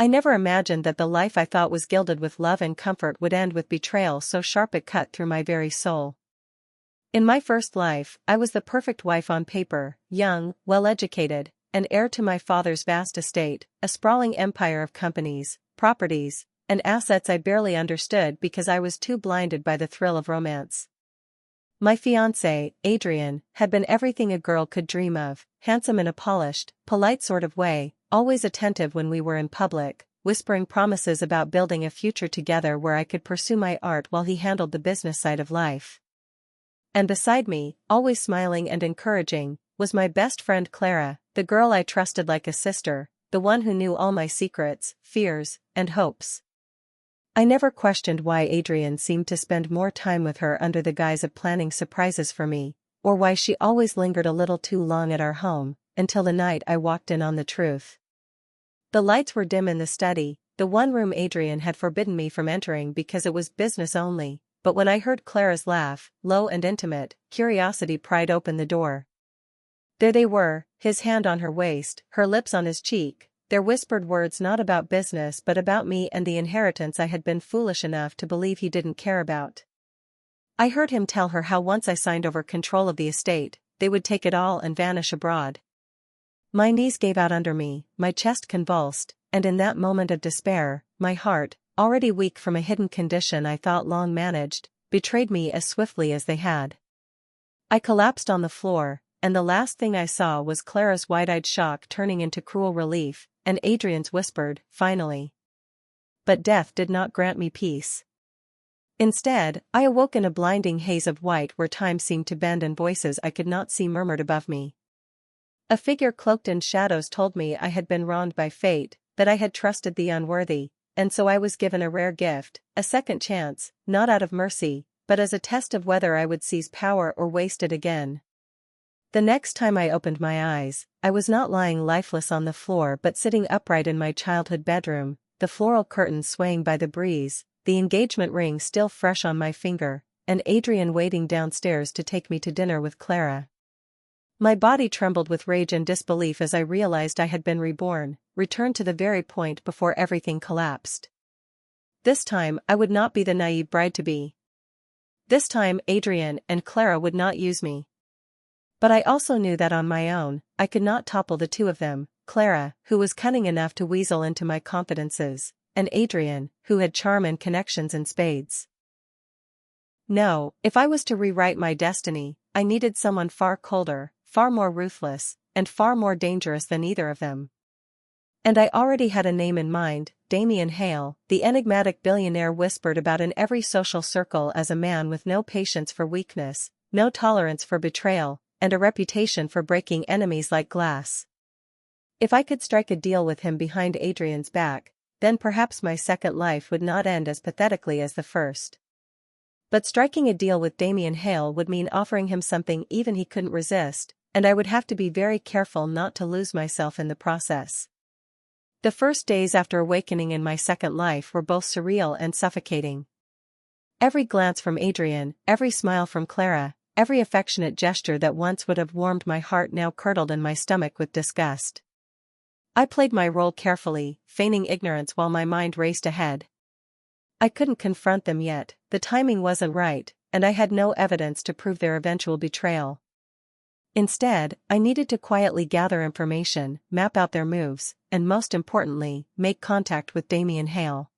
I never imagined that the life I thought was gilded with love and comfort would end with betrayal so sharp it cut through my very soul. In my first life, I was the perfect wife on paper, young, well-educated, and heir to my father's vast estate, a sprawling empire of companies, properties, and assets I barely understood because I was too blinded by the thrill of romance. My fiancé, Adrian, had been everything a girl could dream of, handsome in a polished, polite sort of way, always attentive when we were in public, whispering promises about building a future together where I could pursue my art while he handled the business side of life. And beside me, always smiling and encouraging, was my best friend Clara, the girl I trusted like a sister, the one who knew all my secrets, fears, and hopes. I never questioned why Adrian seemed to spend more time with her under the guise of planning surprises for me, or why she always lingered a little too long at our home, until the night I walked in on the truth. The lights were dim in the study, the one room Adrian had forbidden me from entering because it was business only, but when I heard Clara's laugh, low and intimate, curiosity pried open the door. There they were, his hand on her waist, her lips on his cheek, their whispered words not about business but about me and the inheritance I had been foolish enough to believe he didn't care about. I heard him tell her how once I signed over control of the estate, they would take it all and vanish abroad. My knees gave out under me, my chest convulsed, and in that moment of despair, my heart, already weak from a hidden condition I thought long managed, betrayed me as swiftly as they had. I collapsed on the floor, and the last thing I saw was Clara's wide-eyed shock turning into cruel relief, and Adrian's whispered, "Finally." But death did not grant me peace. Instead, I awoke in a blinding haze of white where time seemed to bend and voices I could not see murmured above me. A figure cloaked in shadows told me I had been wronged by fate, that I had trusted the unworthy, and so I was given a rare gift, a second chance, not out of mercy, but as a test of whether I would seize power or waste it again. The next time I opened my eyes, I was not lying lifeless on the floor but sitting upright in my childhood bedroom, the floral curtains swaying by the breeze, the engagement ring still fresh on my finger, and Adrian waiting downstairs to take me to dinner with Clara. My body trembled with rage and disbelief as I realized I had been reborn, returned to the very point before everything collapsed. This time I would not be the naive bride-to-be. This time Adrian and Clara would not use me. But I also knew that on my own, I could not topple the two of them, Clara, who was cunning enough to weasel into my confidences, and Adrian, who had charm and connections in spades. No, if I was to rewrite my destiny, I needed someone far colder, far more ruthless, and far more dangerous than either of them. And I already had a name in mind, Damien Hale, the enigmatic billionaire whispered about in every social circle as a man with no patience for weakness, no tolerance for betrayal, and a reputation for breaking enemies like glass. If I could strike a deal with him behind Adrian's back, then perhaps my second life would not end as pathetically as the first. But striking a deal with Damien Hale would mean offering him something even he couldn't resist, and I would have to be very careful not to lose myself in the process. The first days after awakening in my second life were both surreal and suffocating. Every glance from Adrian, every smile from Clara, every affectionate gesture that once would have warmed my heart now curdled in my stomach with disgust. I played my role carefully, feigning ignorance while my mind raced ahead. I couldn't confront them yet, the timing wasn't right, and I had no evidence to prove their eventual betrayal. Instead, I needed to quietly gather information, map out their moves, and most importantly, make contact with Damien Hale.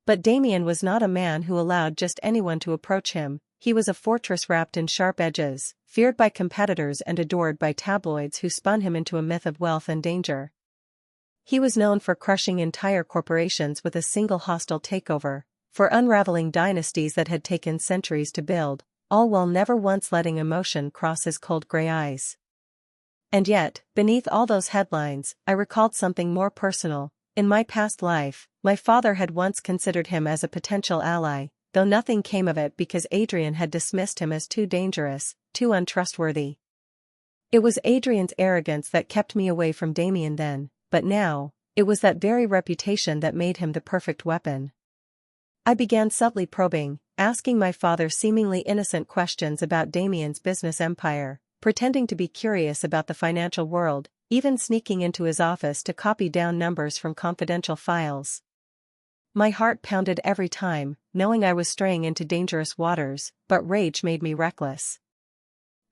But Damien was not a man who allowed just anyone to approach him. He was a fortress wrapped in sharp edges, feared by competitors and adored by tabloids who spun him into a myth of wealth and danger. He was known for crushing entire corporations with a single hostile takeover, for unraveling dynasties that had taken centuries to build, all while never once letting emotion cross his cold gray eyes. And yet, beneath all those headlines, I recalled something more personal. In my past life, my father had once considered him as a potential ally, though nothing came of it because Adrian had dismissed him as too dangerous, too untrustworthy. It was Adrian's arrogance that kept me away from Damien then, but now, it was that very reputation that made him the perfect weapon. I began subtly probing, asking my father seemingly innocent questions about Damien's business empire, pretending to be curious about the financial world, even sneaking into his office to copy down numbers from confidential files. My heart pounded every time, knowing I was straying into dangerous waters, but rage made me reckless.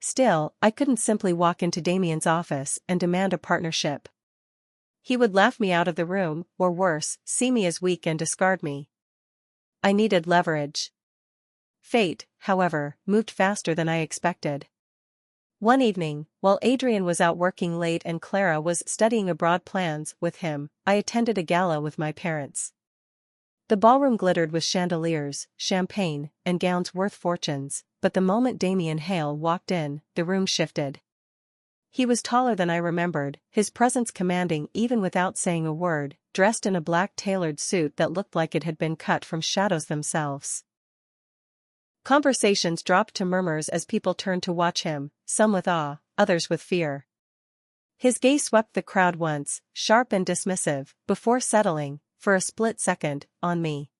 Still, I couldn't simply walk into Damien's office and demand a partnership. He would laugh me out of the room, or worse, see me as weak and discard me. I needed leverage. Fate, however, moved faster than I expected. One evening, while Adrian was out working late and Clara was studying abroad plans with him, I attended a gala with my parents. The ballroom glittered with chandeliers, champagne, and gowns worth fortunes, but the moment Damien Hale walked in, the room shifted. He was taller than I remembered, his presence commanding even without saying a word, dressed in a black tailored suit that looked like it had been cut from shadows themselves. Conversations dropped to murmurs as people turned to watch him, some with awe, others with fear. His gaze swept the crowd once, sharp and dismissive, before settling, for a split second, on me.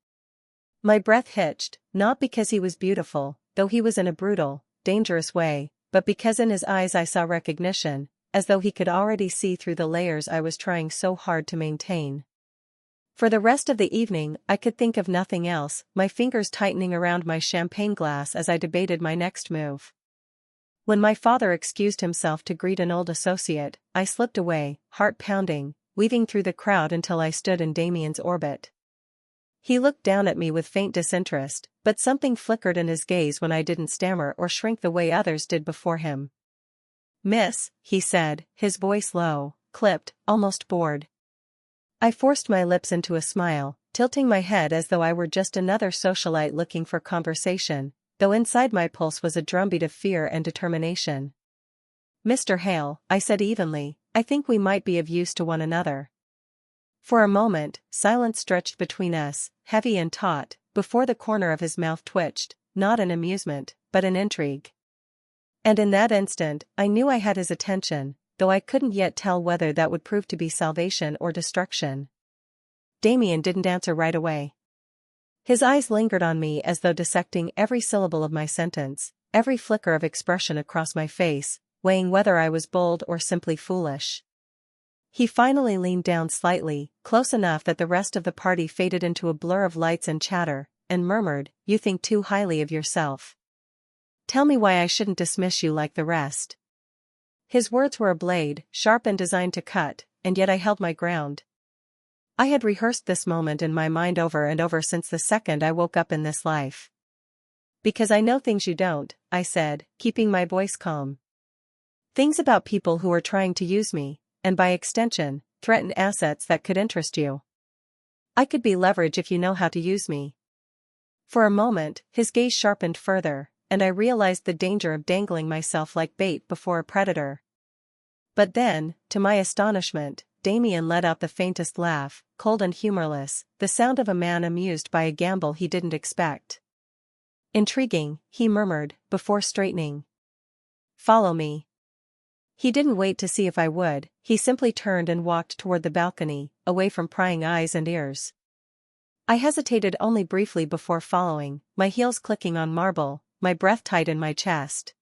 My breath hitched, not because he was beautiful, though he was in a brutal, dangerous way, but because in his eyes I saw recognition, as though he could already see through the layers I was trying so hard to maintain. For the rest of the evening, I could think of nothing else, my fingers tightening around my champagne glass as I debated my next move. When my father excused himself to greet an old associate, I slipped away, heart pounding, weaving through the crowd until I stood in Damien's orbit. He looked down at me with faint disinterest, but something flickered in his gaze when I didn't stammer or shrink the way others did before him. "Miss," he said, his voice low, clipped, almost bored. I forced my lips into a smile, tilting my head as though I were just another socialite looking for conversation, though inside my pulse was a drumbeat of fear and determination. "Mr. Hale," I said evenly, "I think we might be of use to one another." For a moment, silence stretched between us, heavy and taut, before the corner of his mouth twitched, not in amusement, but in intrigue. And in that instant, I knew I had his attention, though I couldn't yet tell whether that would prove to be salvation or destruction. Damien didn't answer right away. His eyes lingered on me as though dissecting every syllable of my sentence, every flicker of expression across my face, weighing whether I was bold or simply foolish. He finally leaned down slightly, close enough that the rest of the party faded into a blur of lights and chatter, and murmured, "You think too highly of yourself. Tell me why I shouldn't dismiss you like the rest." His words were a blade, sharp and designed to cut, and yet I held my ground. I had rehearsed this moment in my mind over and over since the second I woke up in this life. "Because I know things you don't," I said, keeping my voice calm. "Things about people who are trying to use me, and by extension, threaten assets that could interest you. I could be leverage if you know how to use me." For a moment, his gaze sharpened further, and I realized the danger of dangling myself like bait before a predator. But then, to my astonishment, Damien let out the faintest laugh, cold and humorless, the sound of a man amused by a gamble he didn't expect. "Intriguing," he murmured, before straightening. "Follow me." He didn't wait to see if I would, he simply turned and walked toward the balcony, away from prying eyes and ears. I hesitated only briefly before following, my heels clicking on marble, my breath tight in my chest.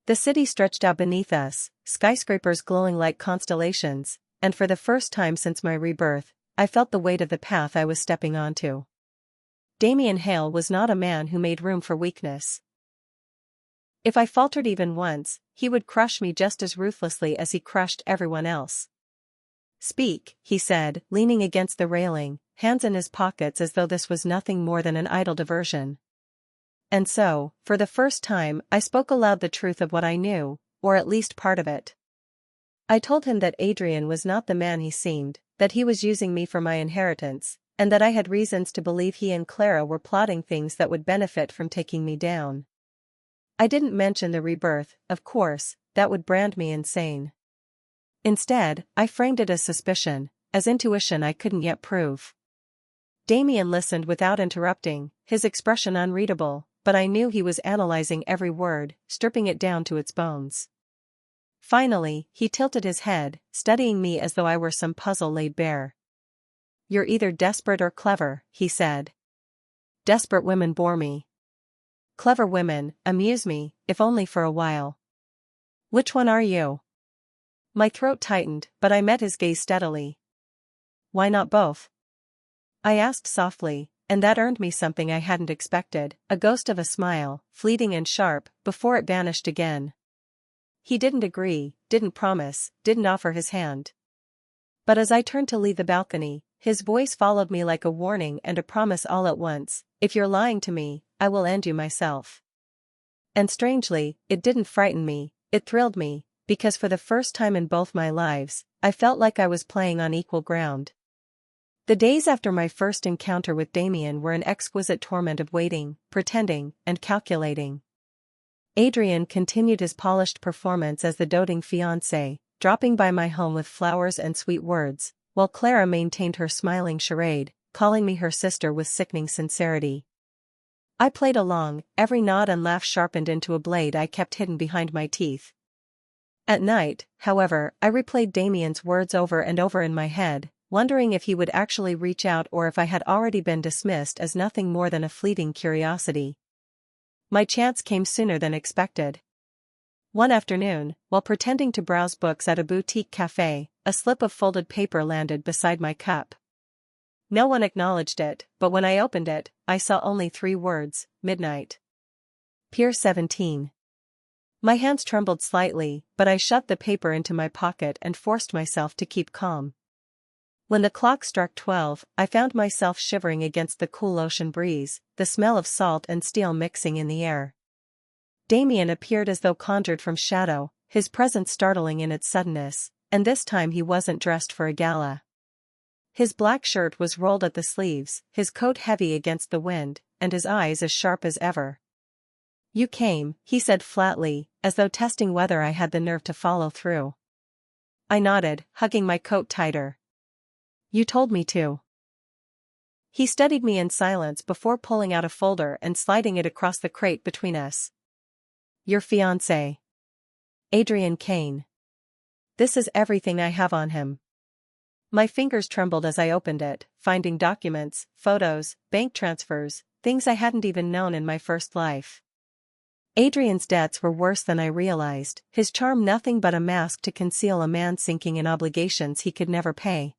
The city stretched out beneath us, skyscrapers glowing like constellations, and for the first time since my rebirth, I felt the weight of the path I was stepping onto. Damien Hale was not a man who made room for weakness. If I faltered even once, he would crush me just as ruthlessly as he crushed everyone else. "Speak," he said, leaning against the railing, hands in his pockets as though this was nothing more than an idle diversion. And so, for the first time, I spoke aloud the truth of what I knew, or at least part of it. I told him that Adrian was not the man he seemed, that he was using me for my inheritance, and that I had reasons to believe he and Clara were plotting things that would benefit from taking me down. I didn't mention the rebirth, of course, that would brand me insane. Instead, I framed it as suspicion, as intuition I couldn't yet prove. Damien listened without interrupting, his expression unreadable, but I knew he was analyzing every word, stripping it down to its bones. Finally, he tilted his head, studying me as though I were some puzzle laid bare. "You're either desperate or clever," he said. "Desperate women bore me. Clever women amuse me, if only for a while. Which one are you?" My throat tightened, but I met his gaze steadily. Why not both? I asked softly, and that earned me something I hadn't expected, a ghost of a smile, fleeting and sharp, before it vanished again. He didn't agree, didn't promise, didn't offer his hand. But as I turned to leave the balcony, his voice followed me like a warning and a promise all at once: if you're lying to me, I will end you myself. And strangely, it didn't frighten me, it thrilled me, because for the first time in both my lives, I felt like I was playing on equal ground. The days after my first encounter with Damien were an exquisite torment of waiting, pretending, and calculating. Adrian continued his polished performance as the doting fiancé, dropping by my home with flowers and sweet words, while Clara maintained her smiling charade, calling me her sister with sickening sincerity. I played along, every nod and laugh sharpened into a blade I kept hidden behind my teeth. At night, however, I replayed Damien's words over and over in my head, wondering if he would actually reach out or if I had already been dismissed as nothing more than a fleeting curiosity. My chance came sooner than expected. One afternoon, while pretending to browse books at a boutique cafe, a slip of folded paper landed beside my cup. No one acknowledged it, but when I opened it, I saw only 3 words: midnight. Pier 17. My hands trembled slightly, but I shoved the paper into my pocket and forced myself to keep calm. When the clock struck 12, I found myself shivering against the cool ocean breeze, the smell of salt and steel mixing in the air. Damien appeared as though conjured from shadow, his presence startling in its suddenness, and this time he wasn't dressed for a gala. His black shirt was rolled at the sleeves, his coat heavy against the wind, and his eyes as sharp as ever. "You came," he said flatly, as though testing whether I had the nerve to follow through. I nodded, hugging my coat tighter. "You told me to." He studied me in silence before pulling out a folder and sliding it across the crate between us. "Your fiancé. Adrian Kane. This is everything I have on him." My fingers trembled as I opened it, finding documents, photos, bank transfers, things I hadn't even known in my first life. Adrian's debts were worse than I realized, his charm nothing but a mask to conceal a man sinking in obligations he could never pay.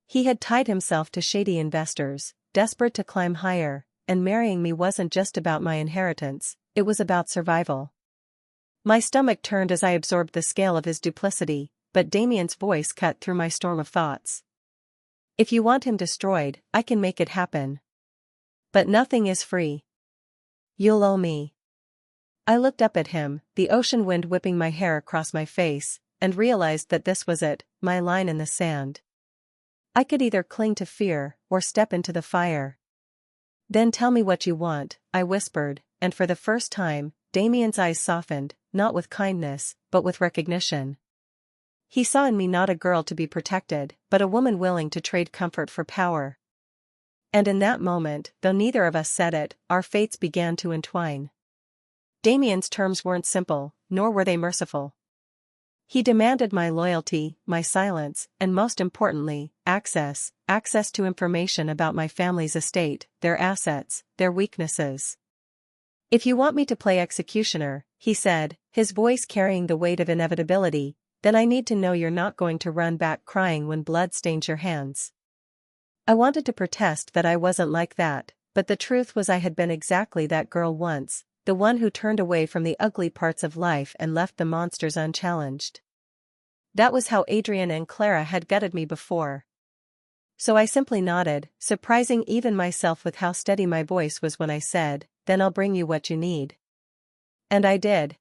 He had tied himself to shady investors, desperate to climb higher, and marrying me wasn't just about my inheritance, it was about survival. My stomach turned as I absorbed the scale of his duplicity, but Damien's voice cut through my storm of thoughts. "If you want him destroyed, I can make it happen. But nothing is free. You'll owe me." I looked up at him, the ocean wind whipping my hair across my face, and realized that this was it, my line in the sand. I could either cling to fear, or step into the fire. "Then tell me what you want," I whispered, and for the first time, Damien's eyes softened, not with kindness, but with recognition. He saw in me not a girl to be protected, but a woman willing to trade comfort for power. And in that moment, though neither of us said it, our fates began to entwine. Damien's terms weren't simple, nor were they merciful. He demanded my loyalty, my silence, and most importantly, access to information about my family's estate, their assets, their weaknesses. "If you want me to play executioner," he said, his voice carrying the weight of inevitability, "then I need to know you're not going to run back crying when blood stains your hands." I wanted to protest that I wasn't like that, but the truth was I had been exactly that girl once, the one who turned away from the ugly parts of life and left the monsters unchallenged. That was how Adrian and Clara had gutted me before. So I simply nodded, surprising even myself with how steady my voice was when I said, "Then I'll bring you what you need." And I did.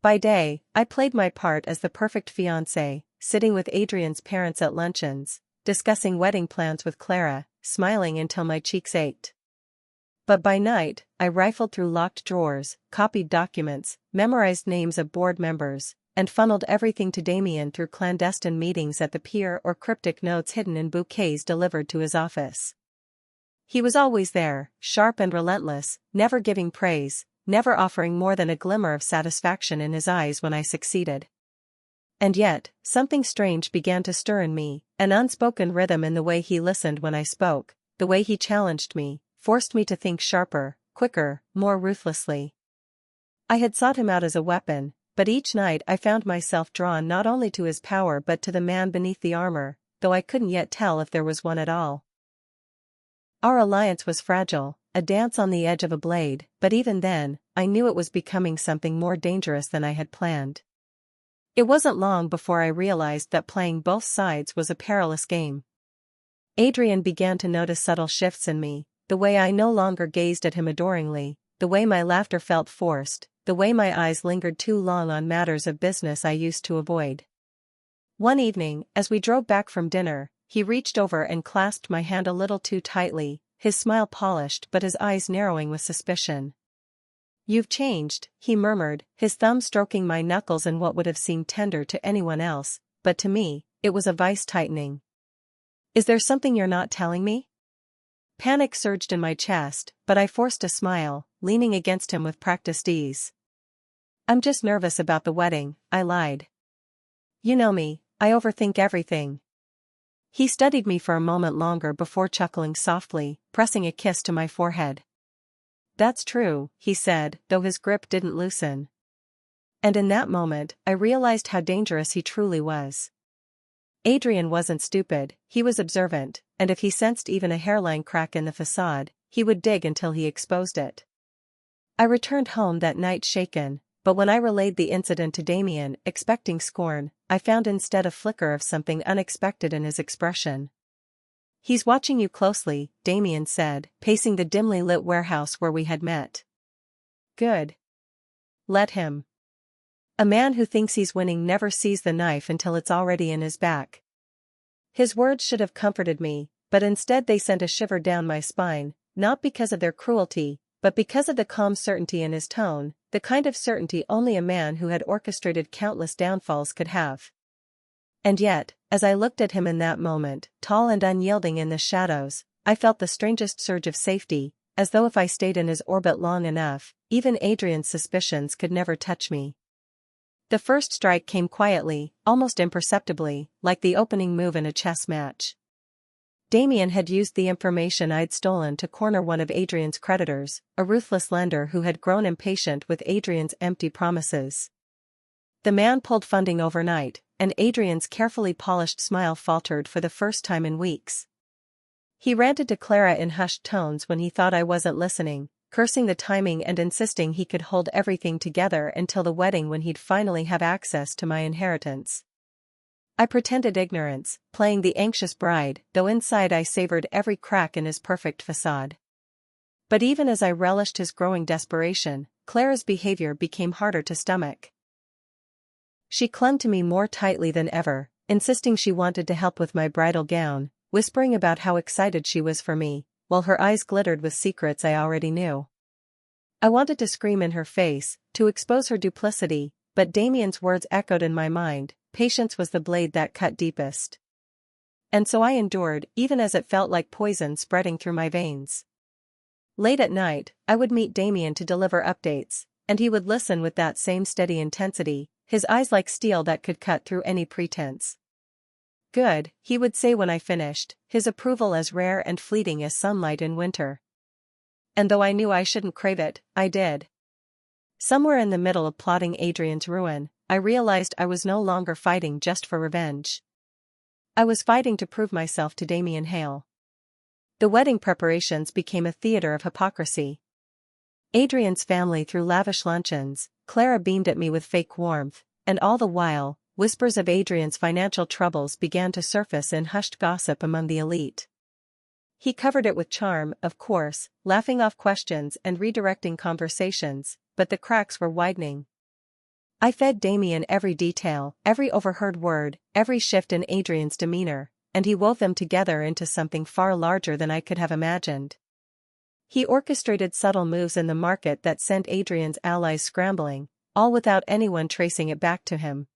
By day, I played my part as the perfect fiancé, sitting with Adrian's parents at luncheons, discussing wedding plans with Clara, smiling until my cheeks ached. But by night, I rifled through locked drawers, copied documents, memorized names of board members, and funneled everything to Damien through clandestine meetings at the pier or cryptic notes hidden in bouquets delivered to his office. He was always there, sharp and relentless, never giving praise, never offering more than a glimmer of satisfaction in his eyes when I succeeded. And yet, something strange began to stir in me, an unspoken rhythm in the way he listened when I spoke, the way he challenged me, forced me to think sharper, quicker, more ruthlessly. I had sought him out as a weapon, but each night I found myself drawn not only to his power but to the man beneath the armor, though I couldn't yet tell if there was one at all. Our alliance was fragile, a dance on the edge of a blade, but even then, I knew it was becoming something more dangerous than I had planned. It wasn't long before I realized that playing both sides was a perilous game. Adrian began to notice subtle shifts in me, the way I no longer gazed at him adoringly, the way my laughter felt forced, the way my eyes lingered too long on matters of business I used to avoid. One evening, as we drove back from dinner, he reached over and clasped my hand a little too tightly, his smile polished but his eyes narrowing with suspicion. "You've changed," he murmured, his thumb stroking my knuckles in what would have seemed tender to anyone else, but to me, it was a vice tightening. "Is there something you're not telling me?" Panic surged in my chest, but I forced a smile, leaning against him with practiced ease. "I'm just nervous about the wedding," I lied. "You know me, I overthink everything." He studied me for a moment longer before chuckling softly, pressing a kiss to my forehead. "That's true," he said, though his grip didn't loosen. And in that moment, I realized how dangerous he truly was. Adrian wasn't stupid, he was observant, and if he sensed even a hairline crack in the facade, he would dig until he exposed it. I returned home that night shaken, but when I relayed the incident to Damien, expecting scorn, I found instead a flicker of something unexpected in his expression. "He's watching you closely," Damien said, pacing the dimly lit warehouse where we had met. "Good. Let him. A man who thinks he's winning never sees the knife until it's already in his back." His words should have comforted me, but instead they sent a shiver down my spine, not because of their cruelty, but because of the calm certainty in his tone, the kind of certainty only a man who had orchestrated countless downfalls could have. And yet, as I looked at him in that moment, tall and unyielding in the shadows, I felt the strangest surge of safety, as though if I stayed in his orbit long enough, even Adrian's suspicions could never touch me. The first strike came quietly, almost imperceptibly, like the opening move in a chess match. Damien had used the information I'd stolen to corner one of Adrian's creditors, a ruthless lender who had grown impatient with Adrian's empty promises. The man pulled funding overnight, and Adrian's carefully polished smile faltered for the first time in weeks. He ranted to Clara in hushed tones when he thought I wasn't listening, cursing the timing and insisting he could hold everything together until the wedding when he'd finally have access to my inheritance. I pretended ignorance, playing the anxious bride, though inside I savored every crack in his perfect facade. But even as I relished his growing desperation, Clara's behavior became harder to stomach. She clung to me more tightly than ever, insisting she wanted to help with my bridal gown, whispering about how excited she was for me, while her eyes glittered with secrets I already knew. I wanted to scream in her face, to expose her duplicity, but Damien's words echoed in my mind, "Patience was the blade that cut deepest." And so I endured, even as it felt like poison spreading through my veins. Late at night, I would meet Damien to deliver updates, and he would listen with that same steady intensity, his eyes like steel that could cut through any pretense. "Good," he would say when I finished, his approval as rare and fleeting as sunlight in winter. And though I knew I shouldn't crave it, I did. Somewhere in the middle of plotting Adrian's ruin, I realized I was no longer fighting just for revenge. I was fighting to prove myself to Damien Hale. The wedding preparations became a theater of hypocrisy. Adrian's family threw lavish luncheons, Clara beamed at me with fake warmth, and all the while, whispers of Adrian's financial troubles began to surface in hushed gossip among the elite. He covered it with charm, of course, laughing off questions and redirecting conversations, but the cracks were widening. I fed Damien every detail, every overheard word, every shift in Adrian's demeanor, and he wove them together into something far larger than I could have imagined. He orchestrated subtle moves in the market that sent Adrian's allies scrambling, all without anyone tracing it back to him.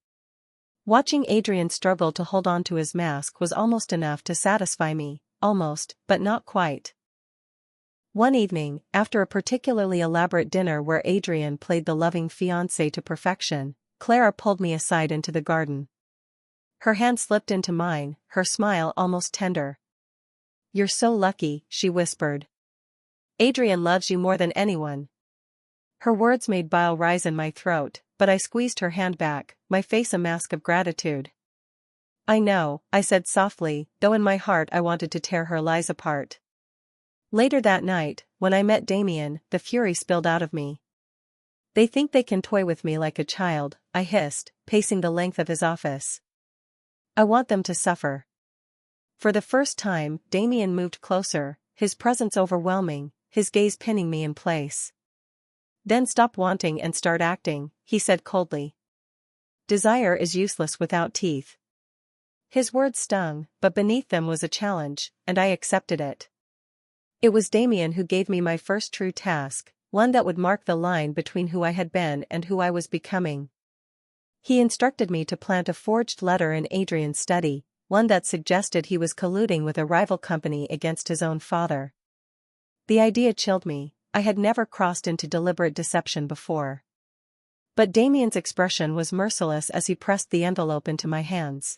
Watching Adrian struggle to hold on to his mask was almost enough to satisfy me, almost, but not quite. One evening, after a particularly elaborate dinner where Adrian played the loving fiancé to perfection, Clara pulled me aside into the garden. Her hand slipped into mine, her smile almost tender. "You're so lucky," she whispered. "Adrian loves you more than anyone." Her words made bile rise in my throat, but I squeezed her hand back, my face a mask of gratitude. I know, I said softly, though in my heart I wanted to tear her lies apart. Later that night, when I met Damien, the fury spilled out of me. They think they can toy with me like a child, I hissed, pacing the length of his office. I want them to suffer. For the first time, Damien moved closer, his presence overwhelming, his gaze pinning me in place. Then stop wanting and start acting, he said coldly. Desire is useless without teeth. His words stung, but beneath them was a challenge, and I accepted it. It was Damien who gave me my first true task, one that would mark the line between who I had been and who I was becoming. He instructed me to plant a forged letter in Adrian's study, one that suggested he was colluding with a rival company against his own father. The idea chilled me. I had never crossed into deliberate deception before. But Damien's expression was merciless as he pressed the envelope into my hands.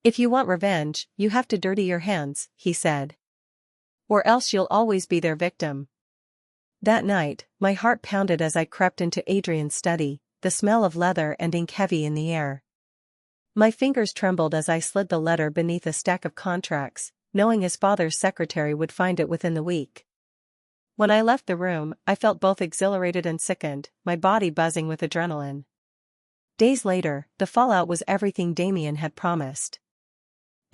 If you want revenge, you have to dirty your hands, he said. Or else you'll always be their victim. That night, my heart pounded as I crept into Adrian's study, the smell of leather and ink heavy in the air. My fingers trembled as I slid the letter beneath a stack of contracts, knowing his father's secretary would find it within the week. When I left the room, I felt both exhilarated and sickened, my body buzzing with adrenaline. Days later, the fallout was everything Damien had promised.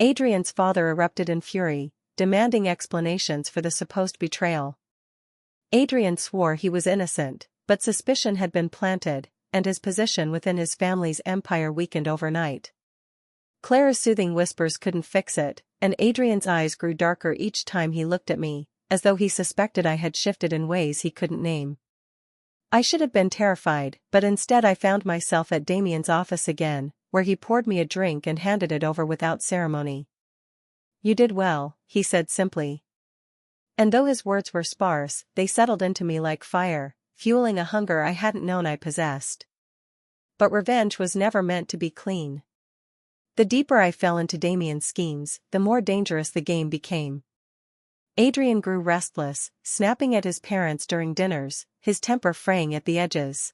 Adrian's father erupted in fury, demanding explanations for the supposed betrayal. Adrian swore he was innocent, but suspicion had been planted, and his position within his family's empire weakened overnight. Clara's soothing whispers couldn't fix it, and Adrian's eyes grew darker each time he looked at me, as though he suspected I had shifted in ways he couldn't name. I should have been terrified, but instead I found myself at Damien's office again, where he poured me a drink and handed it over without ceremony. You did well, he said simply. And though his words were sparse, they settled into me like fire, fueling a hunger I hadn't known I possessed. But revenge was never meant to be clean. The deeper I fell into Damien's schemes, the more dangerous the game became. Adrian grew restless, snapping at his parents during dinners, his temper fraying at the edges.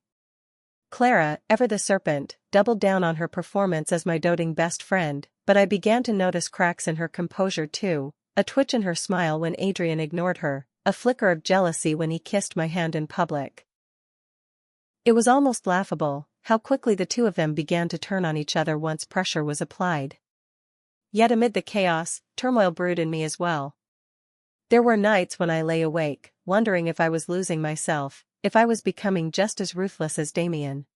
Clara, ever the serpent, doubled down on her performance as my doting best friend, but I began to notice cracks in her composure too, a twitch in her smile when Adrian ignored her, a flicker of jealousy when he kissed my hand in public. It was almost laughable, how quickly the two of them began to turn on each other once pressure was applied. Yet amid the chaos, turmoil brewed in me as well. There were nights when I lay awake, wondering if I was losing myself, if I was becoming just as ruthless as Damien.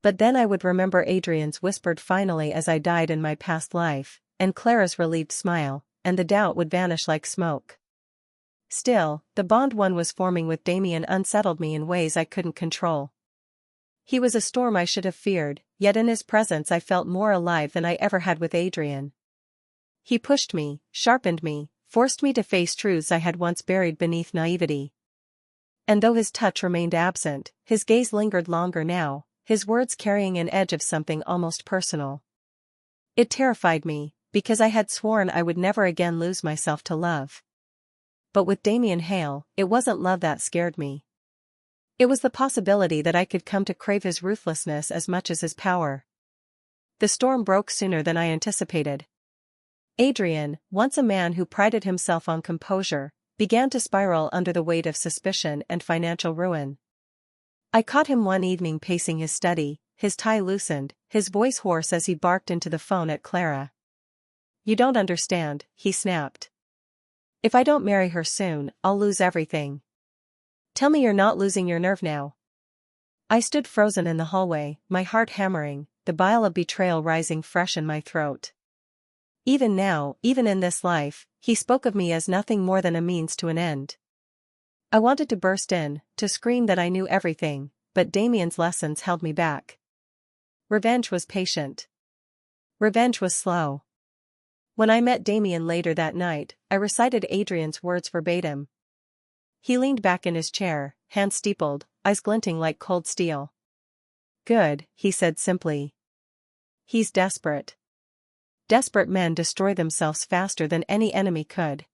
But then I would remember Adrian's whispered finally as I died in my past life, and Clara's relieved smile, and the doubt would vanish like smoke. Still, the bond one was forming with Damien unsettled me in ways I couldn't control. He was a storm I should have feared, yet in his presence I felt more alive than I ever had with Adrian. He pushed me, sharpened me, forced me to face truths I had once buried beneath naivety. And though his touch remained absent, his gaze lingered longer now, his words carrying an edge of something almost personal. It terrified me, because I had sworn I would never again lose myself to love. But with Damien Hale, it wasn't love that scared me. It was the possibility that I could come to crave his ruthlessness as much as his power. The storm broke sooner than I anticipated. Adrian, once a man who prided himself on composure, began to spiral under the weight of suspicion and financial ruin. I caught him one evening pacing his study, his tie loosened, his voice hoarse as he barked into the phone at Clara. "You don't understand," he snapped. "If I don't marry her soon, I'll lose everything. Tell me you're not losing your nerve now." I stood frozen in the hallway, my heart hammering, the bile of betrayal rising fresh in my throat. Even now, even in this life, he spoke of me as nothing more than a means to an end. I wanted to burst in, to scream that I knew everything, but Damien's lessons held me back. Revenge was patient. Revenge was slow. When I met Damien later that night, I recited Adrian's words verbatim. He leaned back in his chair, hands steepled, eyes glinting like cold steel. "Good," he said simply. "He's desperate. Desperate men destroy themselves faster than any enemy could."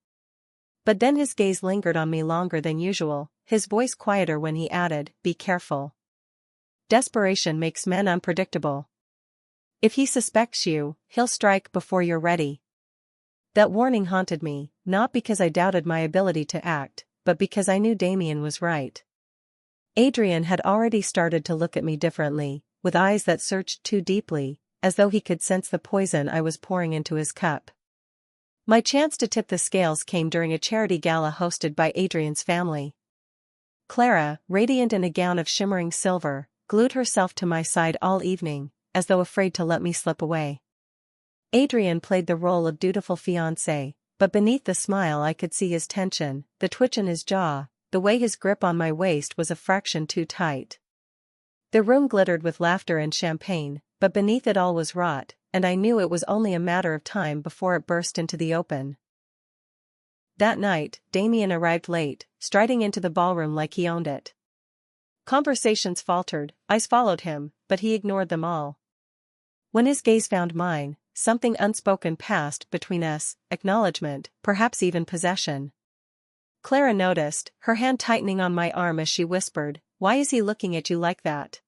But then his gaze lingered on me longer than usual, his voice quieter when he added, "Be careful. Desperation makes men unpredictable. If he suspects you, he'll strike before you're ready. That warning haunted me, not because I doubted my ability to act, but because I knew Damien was right. Adrian had already started to look at me differently, with eyes that searched too deeply, as though he could sense the poison I was pouring into his cup. My chance to tip the scales came during a charity gala hosted by Adrian's family. Clara, radiant in a gown of shimmering silver, glued herself to my side all evening, as though afraid to let me slip away. Adrian played the role of dutiful fiancé, but beneath the smile I could see his tension, the twitch in his jaw, the way his grip on my waist was a fraction too tight. The room glittered with laughter and champagne, but beneath it all was rot, and I knew it was only a matter of time before it burst into the open. That night, Damien arrived late, striding into the ballroom like he owned it. Conversations faltered, eyes followed him, but he ignored them all. When his gaze found mine, something unspoken passed between us, acknowledgement, perhaps even possession. Clara noticed, her hand tightening on my arm as she whispered, "Why is he looking at you like that?"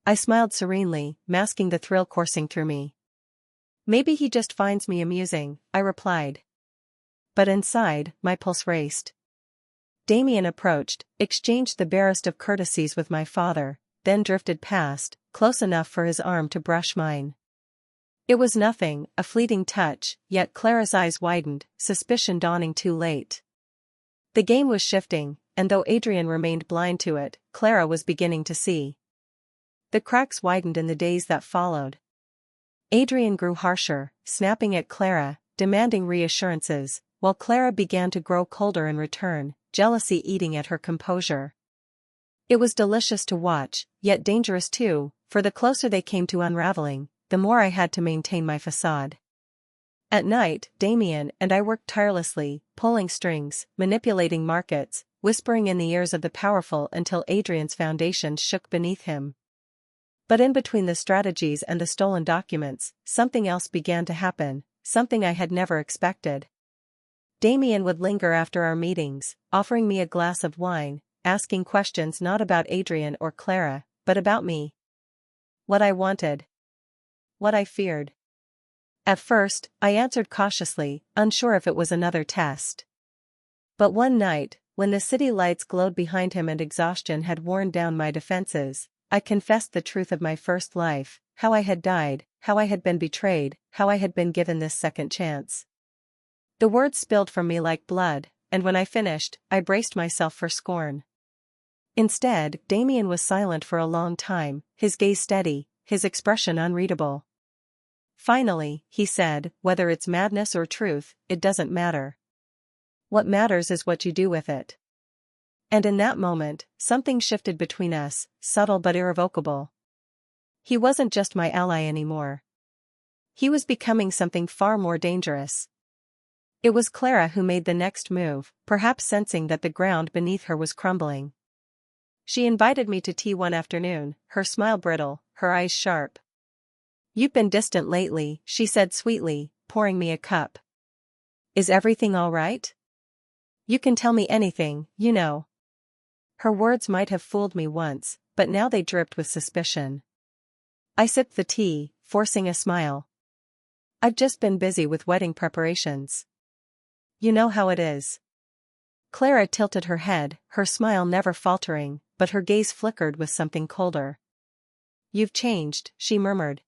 I smiled serenely, masking the thrill coursing through me. "Maybe he just finds me amusing," I replied. But inside, my pulse raced. Damien approached, exchanged the barest of courtesies with my father, then drifted past, close enough for his arm to brush mine. It was nothing, a fleeting touch, yet Clara's eyes widened, suspicion dawning too late. The game was shifting, and though Adrian remained blind to it, Clara was beginning to see. The cracks widened in the days that followed. Adrian grew harsher, snapping at Clara, demanding reassurances, while Clara began to grow colder in return, jealousy eating at her composure. It was delicious to watch, yet dangerous too, for the closer they came to unraveling, the more I had to maintain my facade. At night, Damien and I worked tirelessly, pulling strings, manipulating markets, whispering in the ears of the powerful until Adrian's foundations shook beneath him. But in between the strategies and the stolen documents, something else began to happen, something I had never expected. Damien would linger after our meetings, offering me a glass of wine, asking questions not about Adrian or Clara, but about me. What I wanted. What I feared. At first, I answered cautiously, unsure if it was another test. But one night, when the city lights glowed behind him and exhaustion had worn down my defenses, I confessed the truth of my first life, how I had died, how I had been betrayed, how I had been given this second chance. The words spilled from me like blood, and when I finished, I braced myself for scorn. Instead, Damien was silent for a long time, his gaze steady, his expression unreadable. Finally, he said, "Whether it's madness or truth, it doesn't matter. What matters is what you do with it." And in that moment, something shifted between us, subtle but irrevocable. He wasn't just my ally anymore. He was becoming something far more dangerous. It was Clara who made the next move, perhaps sensing that the ground beneath her was crumbling. She invited me to tea one afternoon, her smile brittle, her eyes sharp. "You've been distant lately," she said sweetly, pouring me a cup. "Is everything all right? You can tell me anything, you know." Her words might have fooled me once, but now they dripped with suspicion. I sipped the tea, forcing a smile. "I've just been busy with wedding preparations. You know how it is." Clara tilted her head, her smile never faltering, but her gaze flickered with something colder. "You've changed," she murmured.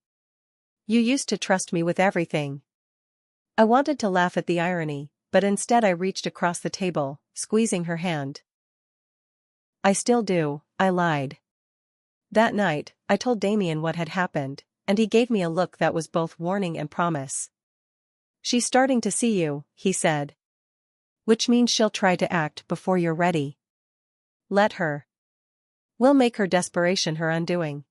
"You used to trust me with everything." I wanted to laugh at the irony, but instead I reached across the table, squeezing her hand. "I still do," I lied. That night, I told Damien what had happened, and he gave me a look that was both warning and promise. "She's starting to see you," he said. "Which means she'll try to act before you're ready. Let her. We'll make her desperation her undoing."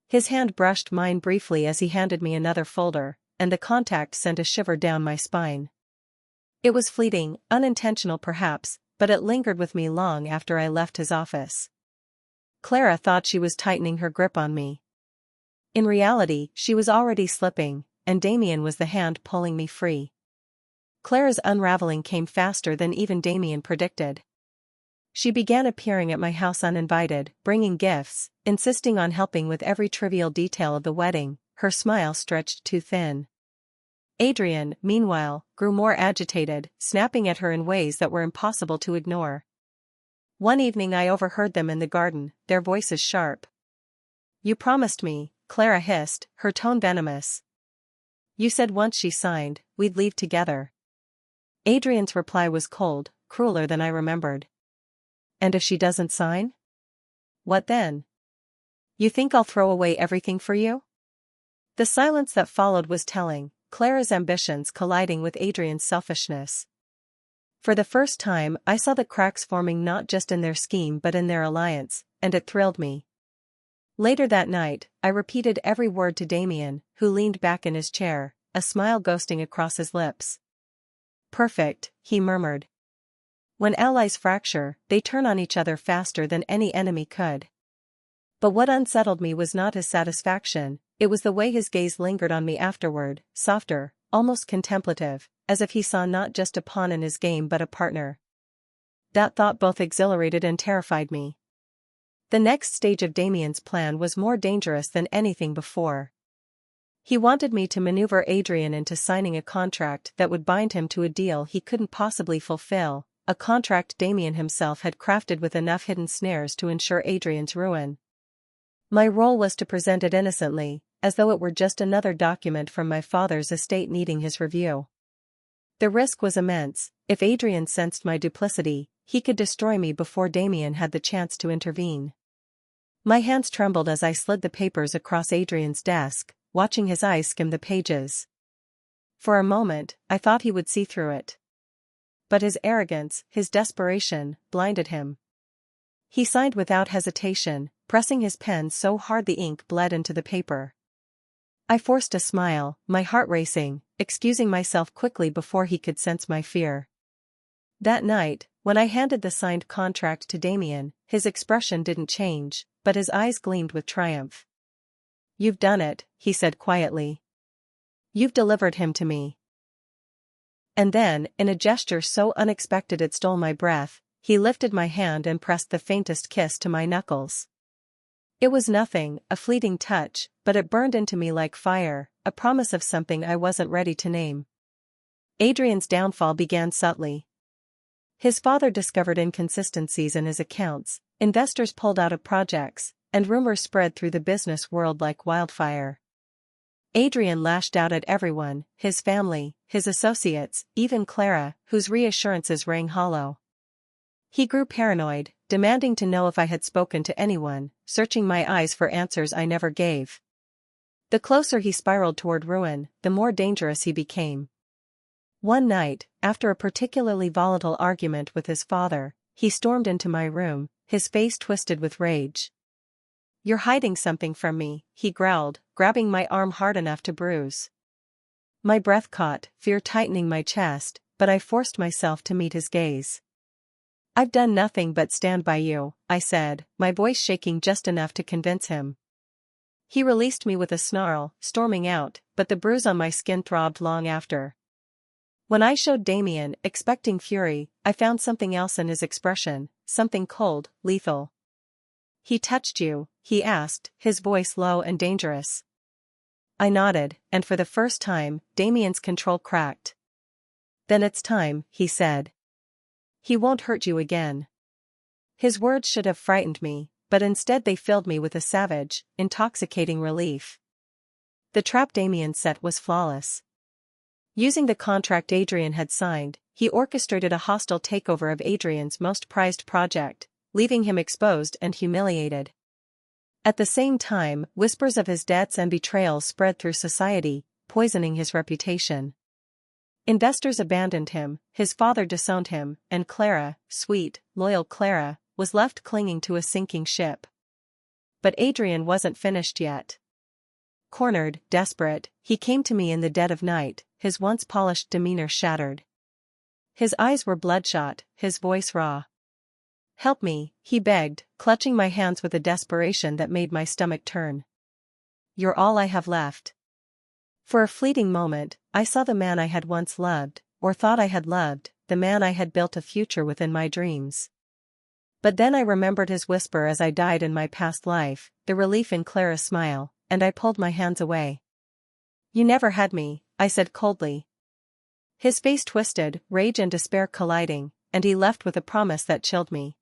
His hand brushed mine briefly as he handed me another folder, and the contact sent a shiver down my spine. It was fleeting, unintentional perhaps, but it lingered with me long after I left his office. Clara thought she was tightening her grip on me. In reality, she was already slipping, and Damien was the hand pulling me free. Clara's unraveling came faster than even Damien predicted. She began appearing at my house uninvited, bringing gifts, insisting on helping with every trivial detail of the wedding, her smile stretched too thin. Adrian, meanwhile, grew more agitated, snapping at her in ways that were impossible to ignore. One evening I overheard them in the garden, their voices sharp. "You promised me," Clara hissed, her tone venomous. "You said once she signed, we'd leave together." Adrian's reply was cold, crueler than I remembered. "And if she doesn't sign? What then? You think I'll throw away everything for you?" The silence that followed was telling, Clara's ambitions colliding with Adrian's selfishness. For the first time I saw the cracks forming not just in their scheme but in their alliance, and it thrilled me. Later that night, I repeated every word to Damien, who leaned back in his chair, a smile ghosting across his lips. "Perfect," he murmured. When allies fracture, they turn on each other faster than any enemy could. But what unsettled me was not his satisfaction, it was the way his gaze lingered on me afterward, softer, almost contemplative, as if he saw not just a pawn in his game but a partner. That thought both exhilarated and terrified me. The next stage of Damien's plan was more dangerous than anything before. He wanted me to maneuver Adrian into signing a contract that would bind him to a deal he couldn't possibly fulfill, a contract Damien himself had crafted with enough hidden snares to ensure Adrian's ruin. My role was to present it innocently, as though it were just another document from my father's estate needing his review. The risk was immense. If Adrian sensed my duplicity, he could destroy me before Damien had the chance to intervene. My hands trembled as I slid the papers across Adrian's desk, watching his eyes skim the pages. For a moment, I thought he would see through it. But his arrogance, his desperation, blinded him. He signed without hesitation, pressing his pen so hard the ink bled into the paper. I forced a smile, my heart racing, excusing myself quickly before he could sense my fear. That night, when I handed the signed contract to Damien, his expression didn't change, but his eyes gleamed with triumph. "You've done it," he said quietly. "You've delivered him to me." And then, in a gesture so unexpected it stole my breath, he lifted my hand and pressed the faintest kiss to my knuckles. It was nothing, a fleeting touch, but it burned into me like fire, a promise of something I wasn't ready to name. Adrian's downfall began subtly. His father discovered inconsistencies in his accounts, investors pulled out of projects, and rumors spread through the business world like wildfire. Adrian lashed out at everyone, his family, his associates, even Clara, whose reassurances rang hollow. He grew paranoid, demanding to know if I had spoken to anyone, searching my eyes for answers I never gave. The closer he spiraled toward ruin, the more dangerous he became. One night, after a particularly volatile argument with his father, he stormed into my room, his face twisted with rage. "You're hiding something from me," he growled, grabbing my arm hard enough to bruise. My breath caught, fear tightening my chest, but I forced myself to meet his gaze. "I've done nothing but stand by you," I said, my voice shaking just enough to convince him. He released me with a snarl, storming out, but the bruise on my skin throbbed long after. When I showed Damien, expecting fury, I found something else in his expression, something cold, lethal. "He touched you?" he asked, his voice low and dangerous. I nodded, and for the first time, Damien's control cracked. "Then it's time," he said. "He won't hurt you again." His words should have frightened me, but instead they filled me with a savage, intoxicating relief. The trap Damien set was flawless. Using the contract Adrian had signed, he orchestrated a hostile takeover of Adrian's most prized project, leaving him exposed and humiliated. At the same time, whispers of his debts and betrayals spread through society, poisoning his reputation. Investors abandoned him, his father disowned him, and Clara, sweet, loyal Clara, was left clinging to a sinking ship. But Adrian wasn't finished yet. Cornered, desperate, he came to me in the dead of night, his once polished demeanor shattered. His eyes were bloodshot, his voice raw. "Help me," he begged, clutching my hands with a desperation that made my stomach turn. "You're all I have left." For a fleeting moment, I saw the man I had once loved, or thought I had loved, the man I had built a future with in my dreams. But then I remembered his whisper as I died in my past life, the relief in Clara's smile, and I pulled my hands away. "You never had me," I said coldly. His face twisted, rage and despair colliding, and he left with a promise that chilled me.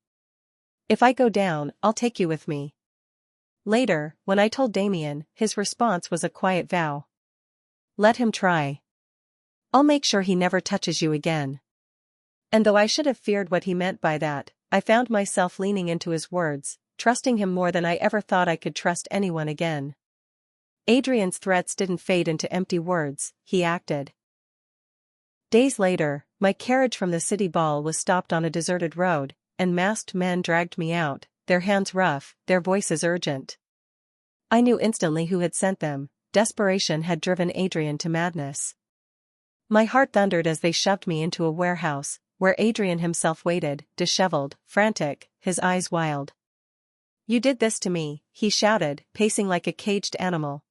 "If I go down, I'll take you with me." Later, when I told Damien, his response was a quiet vow. "Let him try. I'll make sure he never touches you again." And though I should have feared what he meant by that, I found myself leaning into his words, trusting him more than I ever thought I could trust anyone again. Adrian's threats didn't fade into empty words, he acted. Days later, my carriage from the city ball was stopped on a deserted road, and masked men dragged me out, their hands rough, their voices urgent. I knew instantly who had sent them. Desperation had driven Adrian to madness. My heart thundered as they shoved me into a warehouse, where Adrian himself waited, disheveled, frantic, his eyes wild. "You did this to me," he shouted, pacing like a caged animal.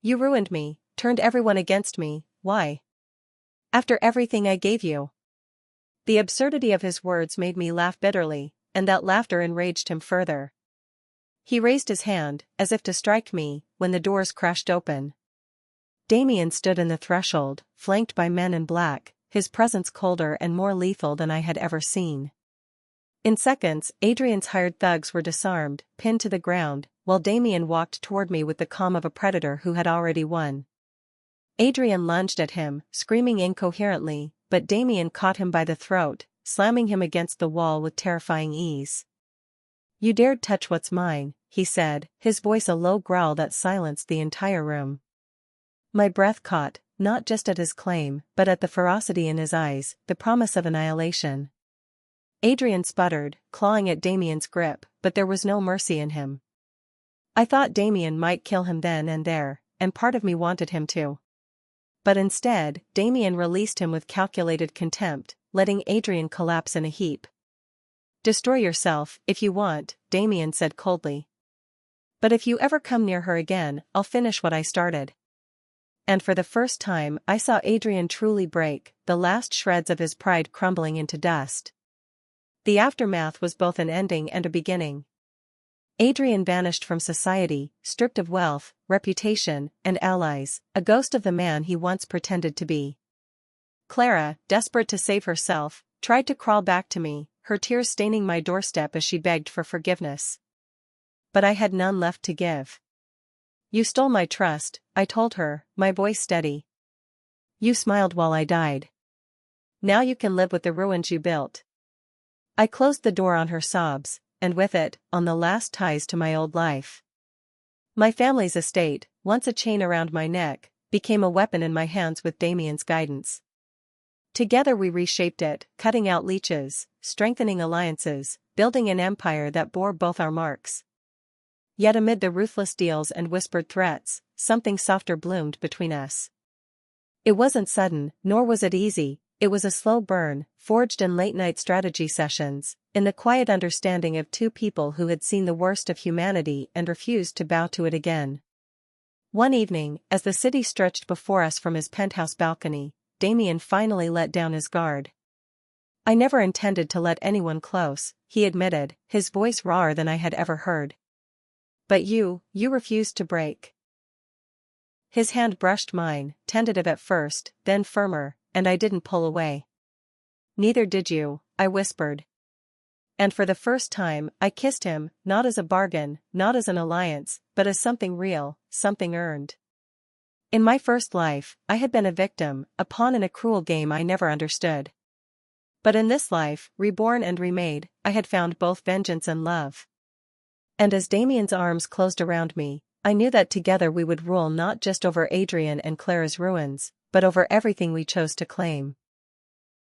"You ruined me, turned everyone against me. Why? After everything I gave you." The absurdity of his words made me laugh bitterly, and that laughter enraged him further. He raised his hand, as if to strike me, when the doors crashed open. Damien stood in the threshold, flanked by men in black, his presence colder and more lethal than I had ever seen. In seconds, Adrian's hired thugs were disarmed, pinned to the ground, while Damien walked toward me with the calm of a predator who had already won. Adrian lunged at him, screaming incoherently, but Damien caught him by the throat, slamming him against the wall with terrifying ease. "You dared touch what's mine," he said, his voice a low growl that silenced the entire room. My breath caught, not just at his claim, but at the ferocity in his eyes, the promise of annihilation. Adrian sputtered, clawing at Damien's grip, but there was no mercy in him. I thought Damien might kill him then and there, and part of me wanted him to. But instead, Damien released him with calculated contempt, letting Adrian collapse in a heap. "Destroy yourself, if you want," Damien said coldly. "But if you ever come near her again, I'll finish what I started." And for the first time I saw Adrian truly break, the last shreds of his pride crumbling into dust. The aftermath was both an ending and a beginning. Adrian vanished from society, stripped of wealth, reputation, and allies, a ghost of the man he once pretended to be. Clara, desperate to save herself, tried to crawl back to me, her tears staining my doorstep as she begged for forgiveness. But I had none left to give. "You stole my trust," I told her, my voice steady. "You smiled while I died. Now you can live with the ruins you built." I closed the door on her sobs, and with it, on the last ties to my old life. My family's estate, once a chain around my neck, became a weapon in my hands with Damien's guidance. Together we reshaped it, cutting out leeches, strengthening alliances, building an empire that bore both our marks. Yet amid the ruthless deals and whispered threats, something softer bloomed between us. It wasn't sudden, nor was it easy. It was a slow burn, forged in late-night strategy sessions, in the quiet understanding of two people who had seen the worst of humanity and refused to bow to it again. One evening, as the city stretched before us from his penthouse balcony, Damien finally let down his guard. "I never intended to let anyone close," he admitted, his voice rawer than I had ever heard. "But you refused to break." His hand brushed mine, tentative at first, then firmer, and I didn't pull away. "Neither did you," I whispered. And for the first time, I kissed him, not as a bargain, not as an alliance, but as something real, something earned. In my first life, I had been a victim, a pawn in a cruel game I never understood. But in this life, reborn and remade, I had found both vengeance and love. And as Damien's arms closed around me, I knew that together we would rule not just over Adrian and Clara's ruins, but over everything we chose to claim.